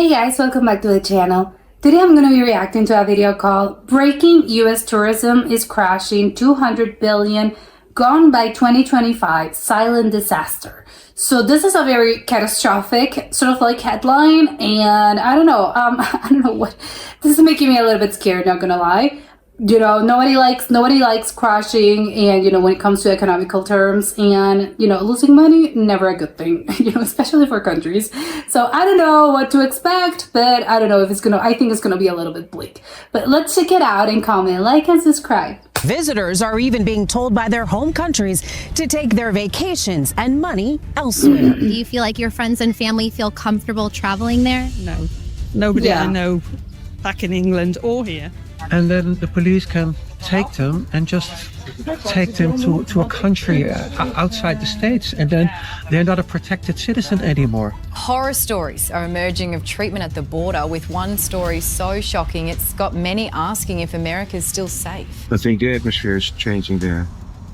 Hey guys, welcome back to the channel. Today I'm going to be reacting to a video called Breaking US Tourism is Crashing 200 Billion Gone by 2025 Silent Disaster. So this is a very catastrophic sort of like headline, and I don't know what, this is making me a little bit scared, not gonna lie. You know, nobody likes crashing, and you know, when it comes to economical terms, and you know, losing money, never a good thing, you know, especially for countries. So I don't know what to expect, but I don't know if I think it's gonna be a little bit bleak. But let's check it out and comment, like and subscribe. Visitors are even being told by their home countries to take their vacations and money elsewhere. Do you feel like your friends and family feel comfortable traveling there? No, nobody I know back in England or here. And then the police can take them and just take them to a country outside the States, and then they're not a protected citizen anymore. Horror stories are emerging of treatment at the border, with one story so shocking it's got many asking if America's still safe. I think the atmosphere is changing there,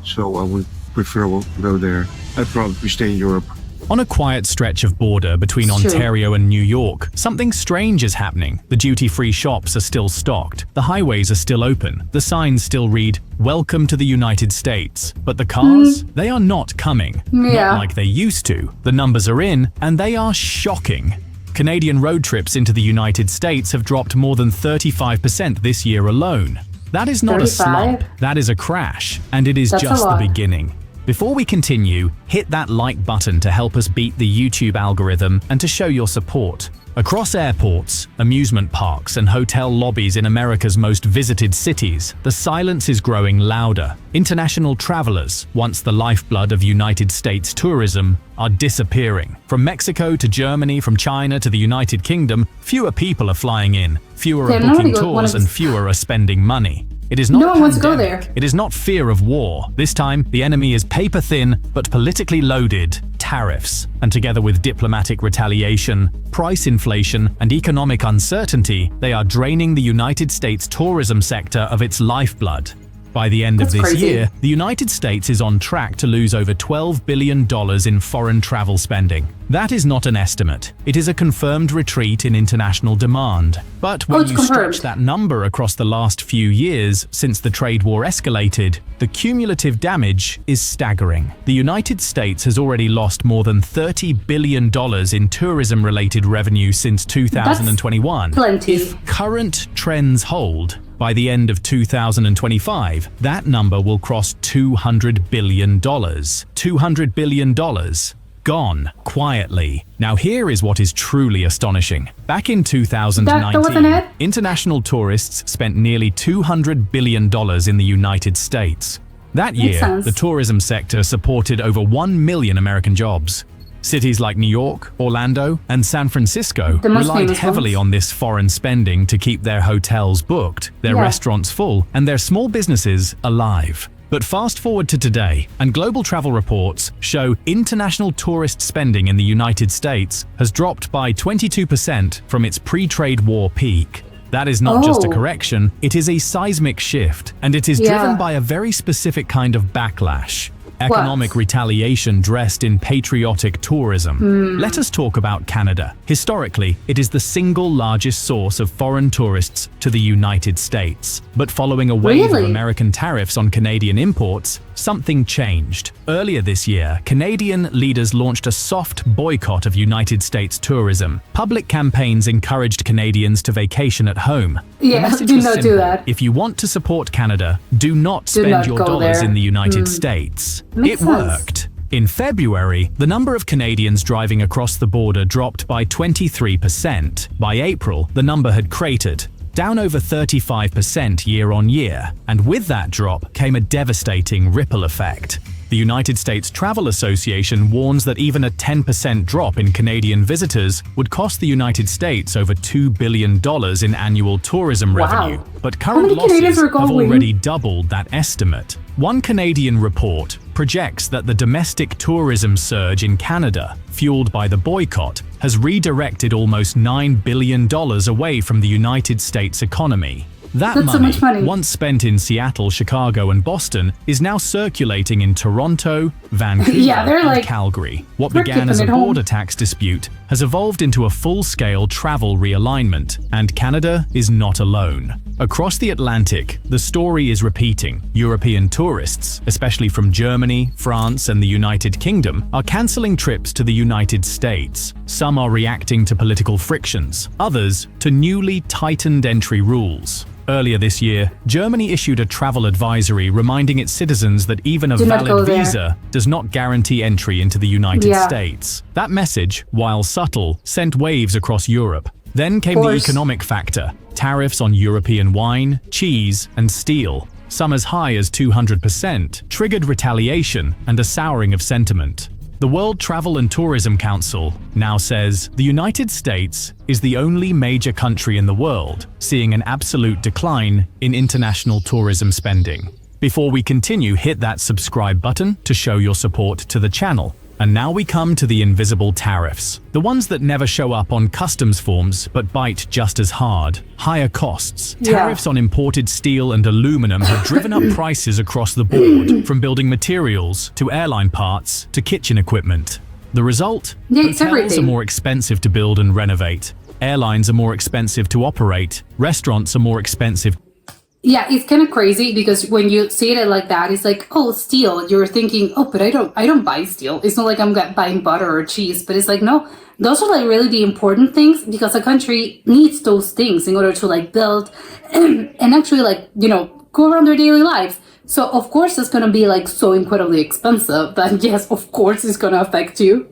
so I would prefer to go there. I'd probably stay in Europe. On a quiet stretch of border between Ontario and New York, something strange is happening. The duty-free shops are still stocked, the highways are still open, the signs still read, "Welcome to the United States." But the cars, they are not coming. Not like they used to. The numbers are in, and they are shocking. Canadian road trips into the United States have dropped more than 35% this year alone. That is not 35? A slump, that is a crash, and it is just the beginning. Before we continue, hit that like button to help us beat the YouTube algorithm and to show your support. Across airports, amusement parks, and hotel lobbies in America's most visited cities, the silence is growing louder. International travelers, once the lifeblood of United States tourism, are disappearing. From Mexico to Germany, from China to the United Kingdom, fewer people are flying in, fewer are booking tours, and fewer are spending money. It is not no one wants to go there. It is not fear of war. This time, the enemy is paper-thin but politically loaded tariffs. And together with diplomatic retaliation, price inflation, and economic uncertainty, they are draining the United States tourism sector of its lifeblood. By the end of this year, the United States is on track to lose over $12 billion in foreign travel spending. That is not an estimate. It is a confirmed retreat in international demand. But when you stretch that number across the last few years since the trade war escalated, the cumulative damage is staggering. The United States has already lost more than $30 billion in tourism-related revenue since 2021. That's plenty. If current trends hold, by the end of 2025, that number will cross $200 billion. $200 billion gone quietly. Now here is what is truly astonishing. Back in 2019, international tourists spent nearly $200 billion in the United States. That year, the tourism sector supported over 1 million American jobs. Cities like New York, Orlando, and San Francisco relied heavily on this foreign spending to keep their hotels booked, their restaurants full, and their small businesses alive. But fast forward to today, and global travel reports show international tourist spending in the United States has dropped by 22% from its pre-trade war peak. That is not just a correction, it is a seismic shift, and it is driven by a very specific kind of backlash. Economic retaliation dressed in patriotic tourism. Let us talk about Canada. Historically, it is the single largest source of foreign tourists to the United States. But following a wave of American tariffs on Canadian imports, something changed. Earlier this year, Canadian leaders launched a soft boycott of United States tourism. Public campaigns encouraged Canadians to vacation at home. Yeah, do not do that. If you want to support Canada, do not spend your dollars in the United States. It worked. In February, the number of Canadians driving across the border dropped by 23%. By April, the number had cratered, down over 35% year on year. And with that drop came a devastating ripple effect. The United States Travel Association warns that even a 10% drop in Canadian visitors would cost the United States over $2 billion in annual tourism revenue. But current losses have already doubled that estimate. One Canadian report projects that the domestic tourism surge in Canada, fueled by the boycott, has redirected almost $9 billion away from the United States economy. That That's so much money. once spent in Seattle, Chicago, and Boston, is now circulating in Toronto, Vancouver, Yeah, they're and like, Calgary. What we're began as a keeping it home. border tax dispute has evolved into a full-scale travel realignment, and Canada is not alone. Across the Atlantic, the story is repeating. European tourists, especially from Germany, France, and the United Kingdom, are cancelling trips to the United States. Some are reacting to political frictions, others to newly tightened entry rules. Earlier this year, Germany issued a travel advisory reminding its citizens that even a Do not go valid there. visa does not guarantee entry into the United Yeah. States. That message, while subtle, sent waves across Europe. Then came the course. economic factor: tariffs on European wine, cheese, and steel, some as high as 200%, triggered retaliation and a souring of sentiment. The World Travel and Tourism Council now says the United States is the only major country in the world seeing an absolute decline in international tourism spending. Before we continue, hit that subscribe button to show your support to the channel. And now we come to the invisible tariffs, the ones that never show up on customs forms but bite just as hard. Higher costs. Yeah. Tariffs on imported steel and aluminum have driven up prices across the board, from building materials to airline parts to kitchen equipment. The result? Yeah, it's Hotels everything. are more expensive to build and renovate. Airlines are more expensive to operate. Restaurants are more expensive. Yeah, it's kind of crazy because when you say it like that, it's like, oh, steel. You're thinking, oh, but I don't buy steel. It's not like I'm buying butter or cheese, but it's like, no, those are like really the important things because a country needs those things in order to like build and actually like, you know, go around their daily lives. So of course it's going to be like so incredibly expensive that yes, of course it's going to affect you.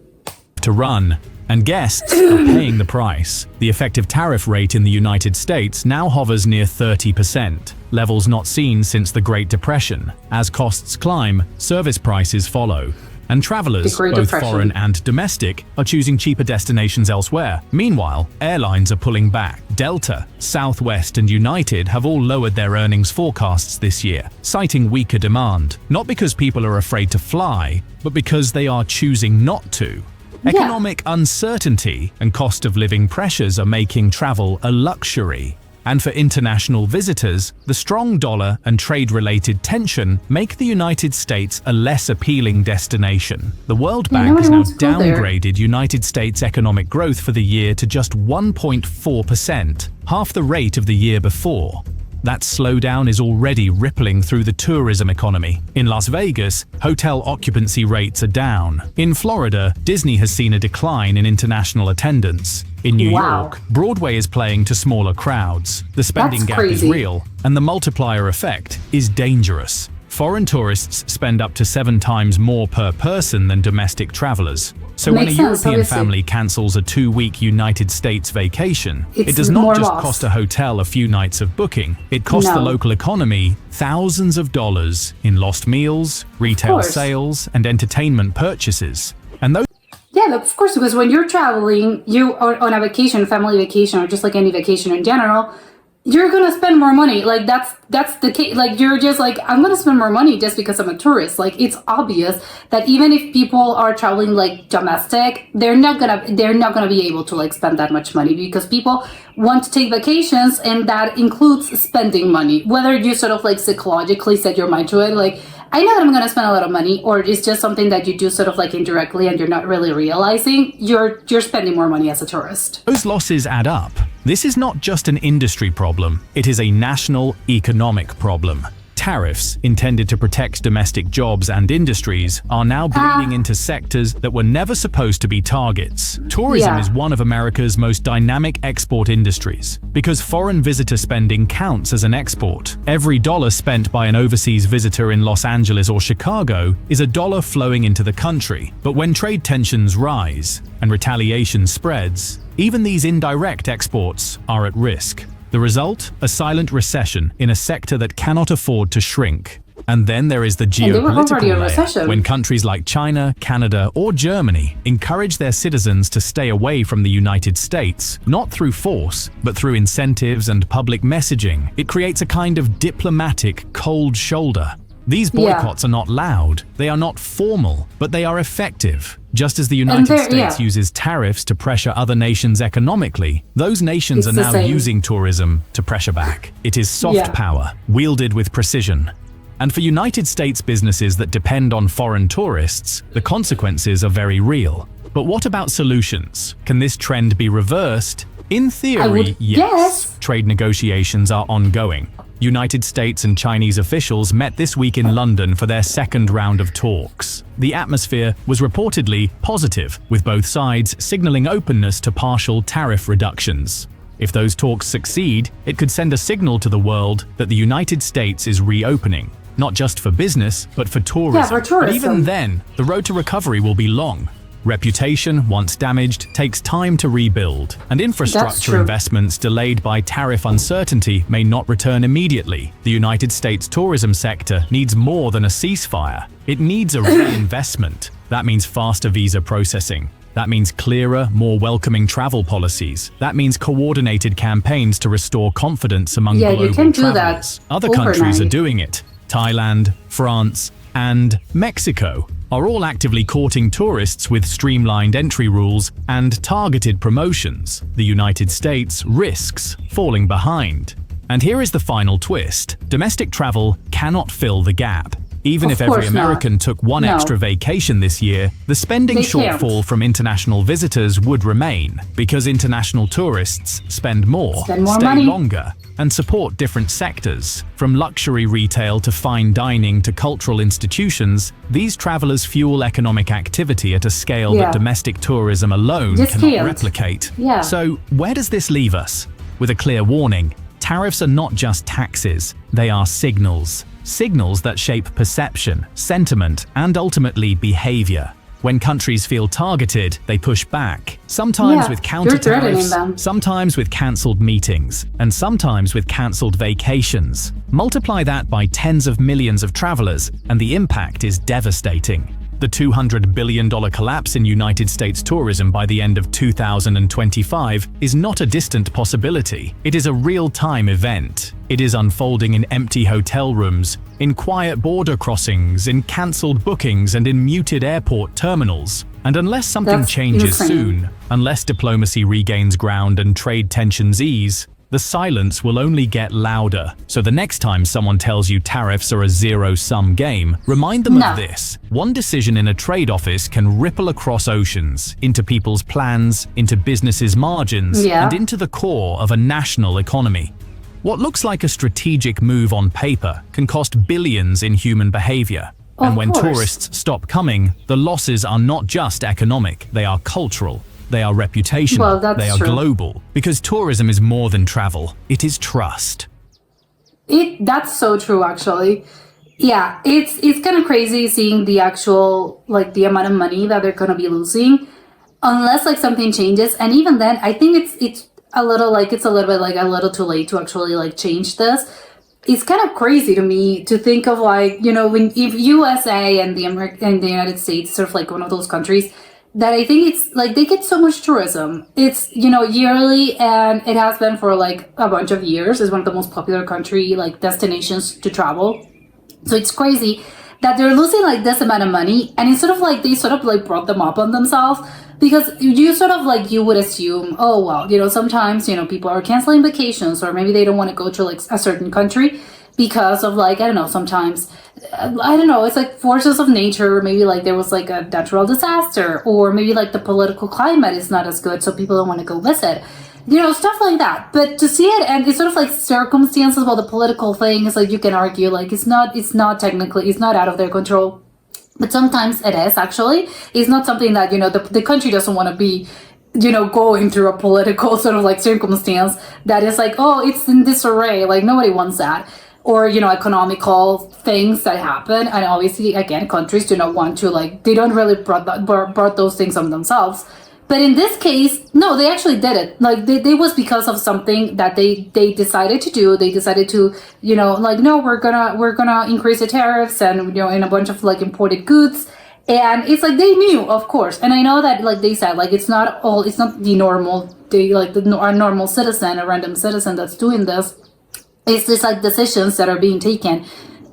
To run, and guests are paying the price. The effective tariff rate in the United States now hovers near 30%, levels not seen since the Great Depression. As costs climb, service prices follow. And travelers, The Great both Depression. foreign and domestic, are choosing cheaper destinations elsewhere. Meanwhile, airlines are pulling back. Delta, Southwest, and United have all lowered their earnings forecasts this year, citing weaker demand. Not because people are afraid to fly, but because they are choosing not to. Economic uncertainty and cost of living pressures are making travel a luxury. And for international visitors, the strong dollar and trade-related tension make the United States a less appealing destination. The World Bank nobody has now wants to go there. downgraded United States economic growth for the year to just 1.4%, half the rate of the year before. That slowdown is already rippling through the tourism economy. In Las Vegas, hotel occupancy rates are down. In Florida, Disney has seen a decline in international attendance. In New Wow. York, Broadway is playing to smaller crowds. The spending That's gap crazy. is real, and the multiplier effect is dangerous. Foreign tourists spend up to 7 times more per person than domestic travelers. So when a Makes sense, European obviously. family cancels a 2-week United States vacation, It's it does more not just loss. cost a hotel a few nights of booking. It costs the No. local economy thousands of dollars in lost meals, retail course. sales, and entertainment purchases. And those Yeah, of course, because when you're traveling, you are on a vacation, family vacation, or just like any vacation in general, you're gonna spend more money. Like that's the case. Like you're just like, I'm gonna spend more money just because I'm a tourist. Like it's obvious that even if people are traveling like domestic, they're not gonna be able to like spend that much money because people want to take vacations, and that includes spending money. Whether you sort of like psychologically set your mind to it, like I know that I'm gonna spend a lot of money, or it's just something that you do sort of like indirectly and you're not really realizing, you're spending more money as a tourist. losses add up. This is not just an industry problem, it is a national economic problem. Tariffs, intended to protect domestic jobs and industries, are now bleeding into sectors that were never supposed to be targets. Tourism Yeah. is one of America's most dynamic export industries, because foreign visitor spending counts as an export. Every dollar spent by an overseas visitor in Los Angeles or Chicago is a dollar flowing into the country. But when trade tensions rise and retaliation spreads, even these indirect exports are at risk. The result? A silent recession in a sector that cannot afford to shrink. And then there is the they were already geopolitical in layer, recession. when countries like China, Canada, or Germany encourage their citizens to stay away from the United States, not through force, but through incentives and public messaging. It creates a kind of diplomatic cold shoulder. These boycotts are not loud, they are not formal, but they are effective. Just as the United there- States yeah. uses tariffs to pressure other nations economically, those nations It's are the now same. using tourism to pressure back. It is soft Yeah. power, wielded with precision. And for United States businesses that depend on foreign tourists, the consequences are very real. But what about solutions? Can this trend be reversed? In theory, would guess. Trade negotiations are ongoing. United States and Chinese officials met this week in London for their second round of talks. The atmosphere was reportedly positive, with both sides signaling openness to partial tariff reductions. If those talks succeed, it could send a signal to the world that the United States is reopening, not just for business, but for tourism. Yeah, for But tourism. even then, the road to recovery will be long. Reputation, once damaged, takes time to rebuild, and infrastructure true. investments delayed by tariff uncertainty may not return immediately. The United States tourism sector needs more than a ceasefire. It needs a reinvestment. That means faster visa processing. That means clearer, more welcoming travel policies. That means coordinated campaigns to restore confidence among Yeah, global you can do travelers. that Other countries are overnight. doing it. Thailand, France, and Mexico are all actively courting tourists with streamlined entry rules and targeted promotions. The United States risks falling behind. And here is the final twist. Domestic travel cannot fill the gap. Even Of if every course not. American took one No. extra vacation this year, the spending They can't. shortfall from international visitors would remain because international tourists spend more, Spend more stay money. longer, and support different sectors. From luxury retail to fine dining to cultural institutions, these travelers fuel economic activity at a scale Yeah. that domestic tourism alone Just cannot can't. replicate. Yeah. So, where does this leave us? With a clear warning, tariffs are not just taxes, they are signals. Signals that shape perception, sentiment, and ultimately behavior. When countries feel targeted, they push back, sometimes Yeah, with you're counter threatening tariffs, them. sometimes with cancelled meetings, and sometimes with cancelled vacations. Multiply that by tens of millions of travelers, and the impact is devastating. The $200 billion collapse in United States tourism by the end of 2025 is not a distant possibility. It is a real-time event. It is unfolding in empty hotel rooms, in quiet border crossings, in cancelled bookings, and in muted airport terminals. And unless something That's changes insane. soon, unless diplomacy regains ground and trade tensions ease, the silence will only get louder. So the next time someone tells you tariffs are a zero-sum game, remind them No. of this. One decision in a trade office can ripple across oceans, into people's plans, into businesses' margins, Yeah. and into the core of a national economy. What looks like a strategic move on paper can cost billions in human behavior. And Of when course. tourists stop coming, the losses are not just economic, they are cultural. They are reputational, Well, that's they are true. global, because tourism is more than travel, it is trust. That's so true, actually. Yeah, it's kind of crazy seeing the actual, like, the amount of money that they're gonna be losing, unless like something changes. And even then, I think it's a little too late to actually like change this. It's kind of crazy to me to think of, like, you know, if USA and the United States sort of like one of those countries that I think it's like they get so much tourism. It's, you know, yearly, and it has been for like a bunch of years. It's one of the most popular country like destinations to travel. So it's crazy that they're losing like this amount of money, and it's sort of like they sort of like brought them up on themselves, because you sort of like, you would assume, oh well, you know, sometimes, you know, people are canceling vacations, or maybe they don't want to go to like a certain country because of like, I don't know, sometimes, I don't know, it's like forces of nature. Maybe like there was like a natural disaster, or maybe like the political climate is not as good, so people don't want to go visit. You know, stuff like that. But to see it, and it's sort of like circumstances about the political thing, is like, you can argue like it's not technically, it's not out of their control. But sometimes it is, actually. It's not something that, you know, the country doesn't want to be, you know, going through a political sort of like circumstance that is like, oh, it's in disarray. Like, nobody wants that. Or, you know, economical things that happen. And obviously, again, countries do not want to, like, they don't really brought those things on themselves. But in this case, no, they actually did it. Like, they was because of something that they decided to do. They decided to, you know, like, no, we're gonna increase the tariffs, and, you know, in a bunch of like imported goods. And it's like, they knew, of course. And I know that, like they said, like, it's not the normal, our normal citizen, a random citizen that's doing this. It's just like decisions that are being taken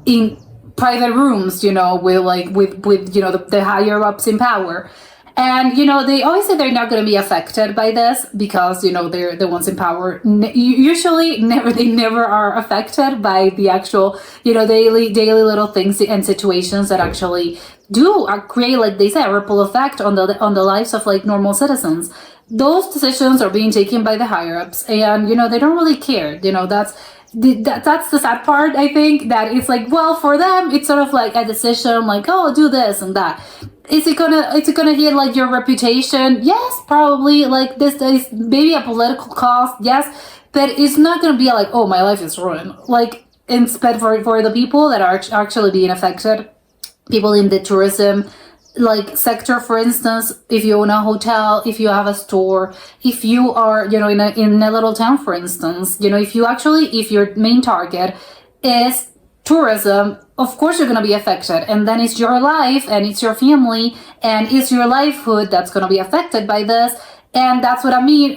in private rooms, you know, with you know, the higher ups in power. And, they always say they're not going to be affected by this because, they're the ones in power. They never are affected by the actual, daily little things and situations that actually do create, like they say, a ripple effect on the lives of like normal citizens. Those decisions are being taken by the higher ups, and, they don't really care. That's the sad part, I think, that it's like, well, for them, it's sort of like a decision like, oh, do this and that. Is it gonna hit like your reputation? Yes, probably. Like this is maybe a political cost, yes, but it's not gonna be like, oh, my life is ruined. Like, instead for the people that are actually being affected, people in the tourism like sector, for instance, if you own a hotel, if you have a store, if you are, in a little town, for instance, if your main target is tourism, of course you're going to be affected, and then it's your life and it's your family and it's your livelihood that's going to be affected by this. And that's what I mean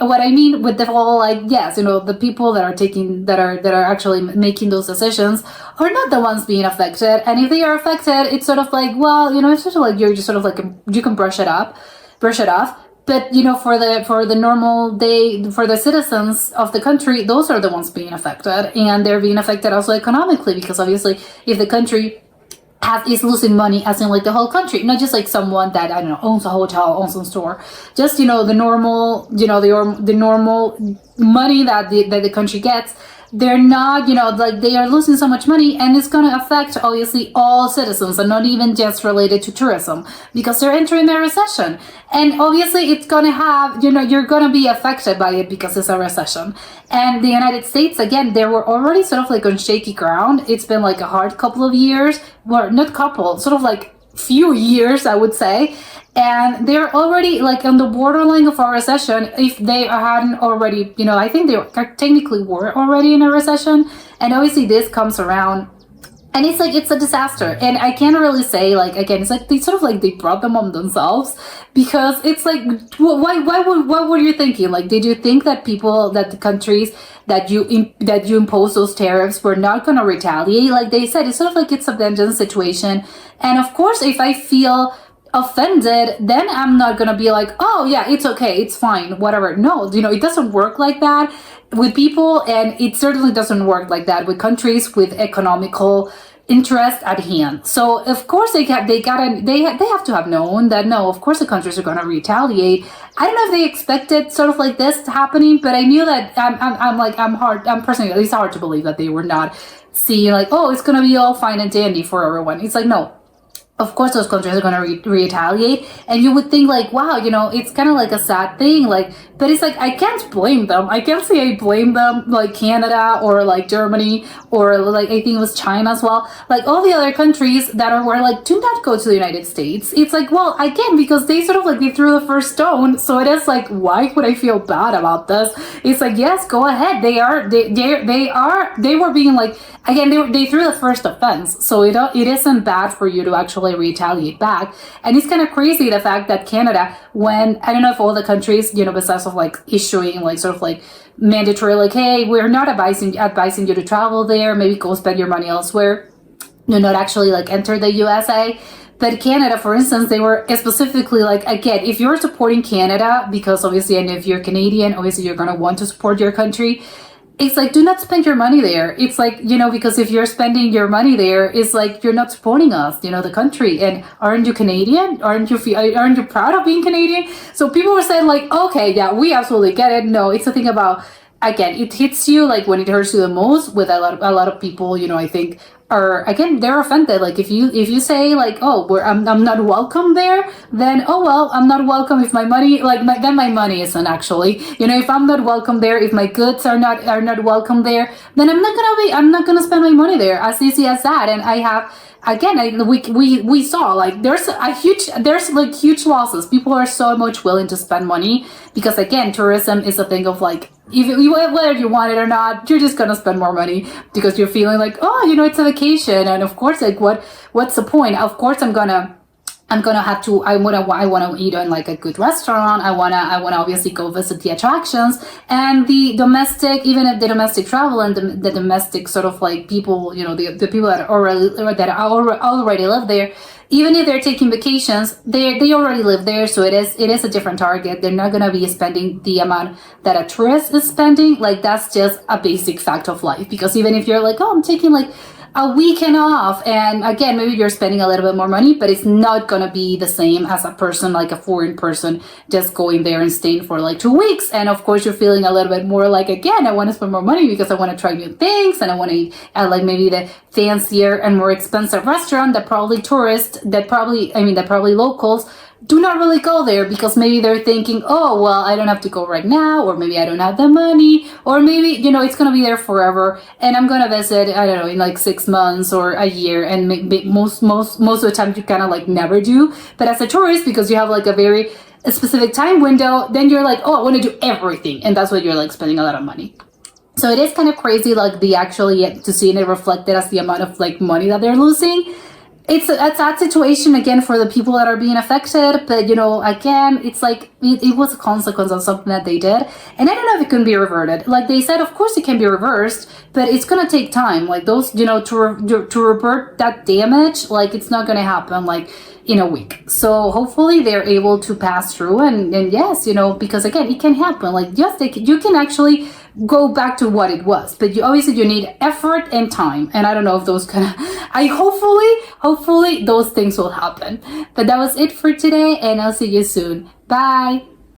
with the whole, like, yes, the people that are actually making those decisions are not the ones being affected. And if they are affected, it's sort of like, well, it's sort of like you're just sort of like you can brush it off. But for the normal day, for the citizens of the country, those are the ones being affected, and they're being affected also economically, because obviously if the country is losing money, as in like the whole country, not just like someone that, I don't know, owns a hotel, owns a store, just, the normal, the normal money that the country gets, they're not, like they are losing so much money, and it's going to affect obviously all citizens, and not even just related to tourism, because they're entering a recession. And obviously it's going to have, you're going to be affected by it because it's a recession. And the United States, again, they were already sort of like on shaky ground. It's been like a hard couple of years, or not couple, sort of like few years, I would say. And they're already like on the borderline of a recession if they hadn't already, I think they technically were already in a recession. And obviously this comes around, and it's like, it's a disaster. And I can't really say, like, again, it's like they sort of like they brought them on themselves, because it's like, what were you thinking? Like, did you think that the countries that you impose those tariffs were not going to retaliate? Like they said, it's sort of like it's a vengeance situation. And of course, if I feel offended, then I'm not gonna be like, oh yeah, it's okay, it's fine, whatever. No, it doesn't work like that with people, and it certainly doesn't work like that with countries with economical interest at hand. So of course they have to have known that, no, of course the countries are gonna retaliate. I don't know if they expected sort of like this happening, but I knew that I'm personally, at least hard to believe that they were not seeing like, oh, it's gonna be all fine and dandy for everyone. It's like, no. Of course, those countries are going to retaliate, and you would think like, wow, it's kind of like a sad thing, like, but it's like, I can't blame them. I can't say I blame them, like Canada or like Germany or like, I think it was China as well, like all the other countries that were like, do not go to the United States. It's like, well, again, because they sort of like, they threw the first stone, so it is like, why would I feel bad about this? It's like, yes, go ahead. They were being like, again, they threw the first offense, so it isn't bad for you to actually retaliate back. And it's kind of crazy the fact that Canada, when, I don't know if all the countries, besides of like issuing like sort of like mandatory, like, hey, we're not advising you to travel there, maybe go spend your money elsewhere, do not actually like enter the USA. But Canada, for instance, they were specifically like, again, if you're supporting Canada, because obviously, and if you're Canadian, obviously you're going to want to support your country, it's like, do not spend your money there. It's like, because if you're spending your money there, it's like, you're not supporting us, the country. And aren't you Canadian? Aren't you proud of being Canadian? So people were saying like, okay, yeah, we absolutely get it. No, it's the thing about, again, it hits you like when it hurts you the most. With a lot of people, I think are, again, they're offended. Like if you say like, oh, I'm not welcome there, then, oh well, I'm not welcome if my money, then my money isn't actually, if I'm not welcome there, if my goods are not welcome there, then I'm not gonna spend my money there. As easy as that. And I have, again, we saw like there's huge losses. People are so much willing to spend money because, again, tourism is a thing of like, whether you want it or not, you're just gonna spend more money because you're feeling like, oh, it's a vacation, and of course, like what's the point? Of course, I'm gonna I want to eat in like a good restaurant. I want to obviously go visit the attractions, and the domestic, even if the domestic travel and the domestic sort of like people, the people that already live there, even if they're taking vacations, they already live there. So it is a different target. They're not going to be spending the amount that a tourist is spending. Like, that's just a basic fact of life, because even if you're like, oh, I'm taking like a weekend off, and again, maybe you're spending a little bit more money, but it's not gonna be the same as a person, like a foreign person, just going there and staying for like 2 weeks. And of course, you're feeling a little bit more like, again, I want to spend more money because I want to try new things, and I want to eat at like maybe the fancier and more expensive restaurant that probably locals do not really go there, because maybe they're thinking, oh, well, I don't have to go right now, or maybe I don't have the money, or maybe, it's going to be there forever, and I'm going to visit, I don't know, in like 6 months or a year, and most of the time you kind of like never do. But as a tourist, because you have like a very specific time window, then you're like, oh, I want to do everything, and that's what you're like spending a lot of money. So it is kind of crazy, like to seeing it reflected as the amount of like money that they're losing. It's a sad situation, again, for the people that are being affected, but again, it's like it was a consequence of something that they did, and I don't know if it can be reverted. Like they said, of course it can be reversed, but it's gonna take time. Like those, to revert that damage, like it's not gonna happen like in a week. So hopefully they're able to pass through, and yes, because again, it can happen. Like yes, you can actually go back to what it was, but you need effort and time, and I don't know if those hopefully those things will happen. But that was it for today, and I'll see you soon. Bye.